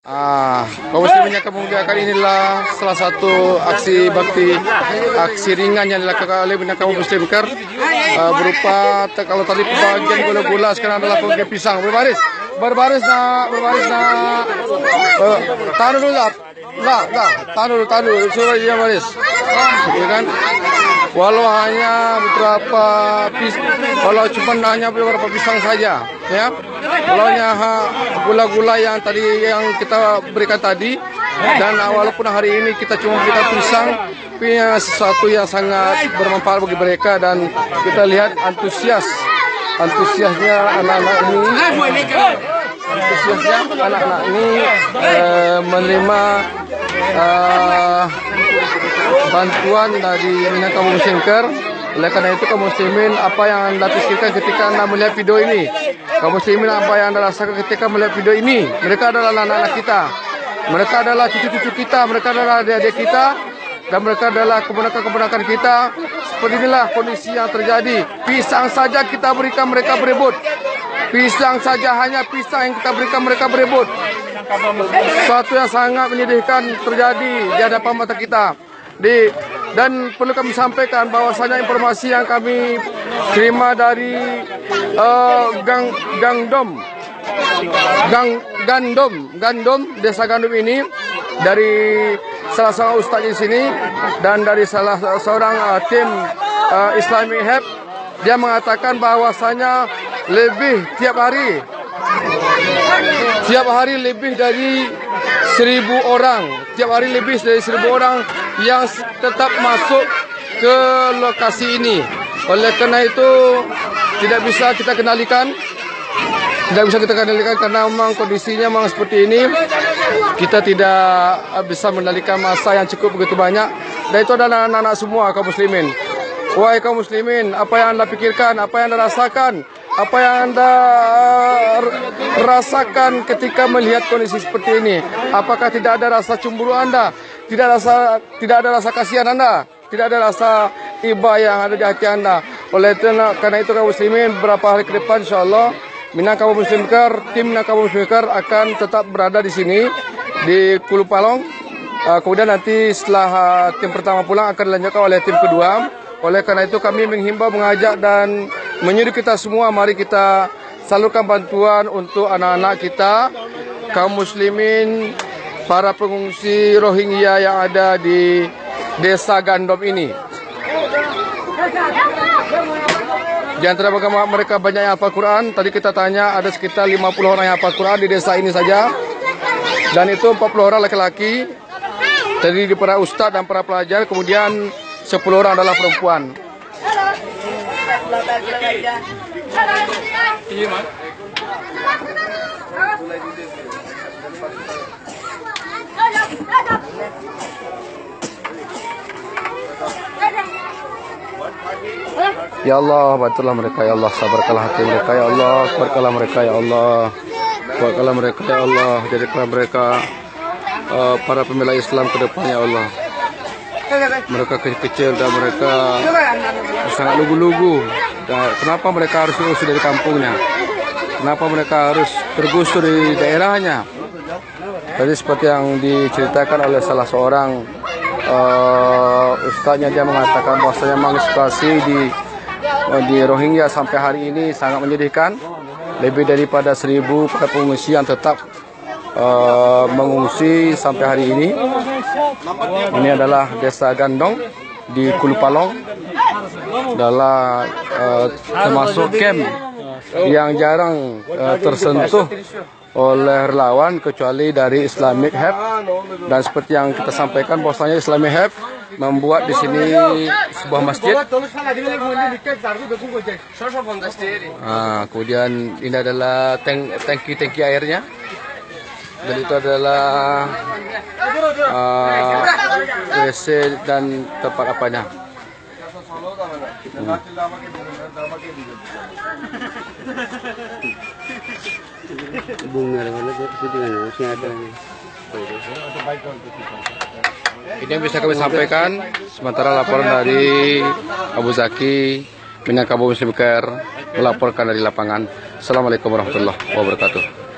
Kaum muslimin yang kemudian kali inilah salah satu aksi bakti, aksi ringan yang dilakukan oleh kaum muslim berupa kalau tadi pembagian gula-gula, sekarang adalah pembagian pisang. Berbaris nak, tahan dulu tahan dulu, suruh dia baris, ya kan? Walau hanya beberapa walau cuma hanya beberapa pisang saja, ya. Walau hanya gula-gula yang tadi yang kita berikan tadi, dan walaupun hari ini kita cuma berikan pisang, punya sesuatu yang sangat bermanfaat bagi mereka, dan kita lihat antusiasnya anak-anak ini, menerima bantuan dari kaum muslimin. Oleh karena itu kaum muslimin, apa yang Anda pikirkan ketika Anda melihat video ini? Kaum muslimin, apa yang Anda rasakan ketika melihat video ini? Mereka adalah anak-anak kita, mereka adalah cucu-cucu kita, mereka adalah adik-adik kita, dan mereka adalah keponakan-keponakan kita. Seperti inilah kondisi yang terjadi. Pisang saja kita berikan, mereka berebut. Pisang saja, hanya pisang yang kita berikan, mereka berebut. Suatu yang sangat menyedihkan terjadi di hadapan mata kita. Dan perlu kami sampaikan bahwasanya informasi yang kami terima dari Gandom, Desa Gandom ini, dari salah seorang ustaz di sini dan dari salah seorang tim Islamic Help. Dia mengatakan bahwasanya tiap hari lebih dari 1.000 orang, yang tetap masuk ke lokasi ini. Oleh karena itu tidak bisa kita kendalikan, karena memang kondisinya memang seperti ini. Kita tidak bisa mengendalikan massa yang cukup begitu banyak, dan itu adalah anak-anak semua kaum muslimin. Wahai kaum muslimin, apa yang Anda pikirkan, apa yang Anda rasakan, apa yang Anda rasakan ketika melihat kondisi seperti ini? Apakah tidak ada rasa cemburu Anda? Tidak ada rasa kasihan Anda? Tidak ada rasa iba yang ada di hati Anda? Oleh karena itu kaum muslimin, beberapa hari ke depan insyaallah Minangkabau Muslim Care, tim Minangkabau Muslim Care akan tetap berada di sini di Kulu Palong. Kemudian nanti setelah tim pertama pulang akan dilanjutkan oleh tim kedua. Oleh karena itu kami menghimbau, mengajak dan menyuruh kita semua, mari kita salurkan bantuan untuk anak-anak kita, kaum muslimin, para pengungsi Rohingya yang ada di Desa Gandom ini. Di antara mereka banyak yang hafal Quran. Tadi kita tanya, ada sekitar 50 orang yang hafal Quran di desa ini saja. Dan itu 40 orang laki-laki, terdiri di para ustadz dan para pelajar. Kemudian 10 orang adalah perempuan. Ya Allah, bantulah mereka ya Allah, sabarkanlah hati mereka ya Allah, kuatkanlah mereka ya Allah, kuatkanlah mereka ya Allah, jadikanlah mereka para pembela Islam ke depan ya Allah. Mereka kecil-kecil dan mereka sangat lugu-lugu. Kenapa mereka harus diusir dari kampungnya? Kenapa mereka harus tergusur di daerahnya? Tadi seperti yang diceritakan oleh salah seorang ustaznya, dia mengatakan bahwasanya memang situasi di Rohingya sampai hari ini sangat menyedihkan. Lebih daripada 1.000 pengungsi yang tetap mengungsi sampai hari ini. Ini adalah Desa Gandong di Kulu Palong, adalah termasuk camp yang jarang tersentuh oleh relawan kecuali dari Islamic Help. Dan seperti yang kita sampaikan bahwasanya Islamic Help membuat di sini sebuah masjid. Kemudian ini adalah tangki airnya, dan itu adalah WC dan tempat apanya. Ini yang bisa kami sampaikan. Sementara laporan dari Abu Zaki, Minangkabau Muslim Care, melaporkan dari lapangan. Assalamualaikum warahmatullahi wabarakatuh.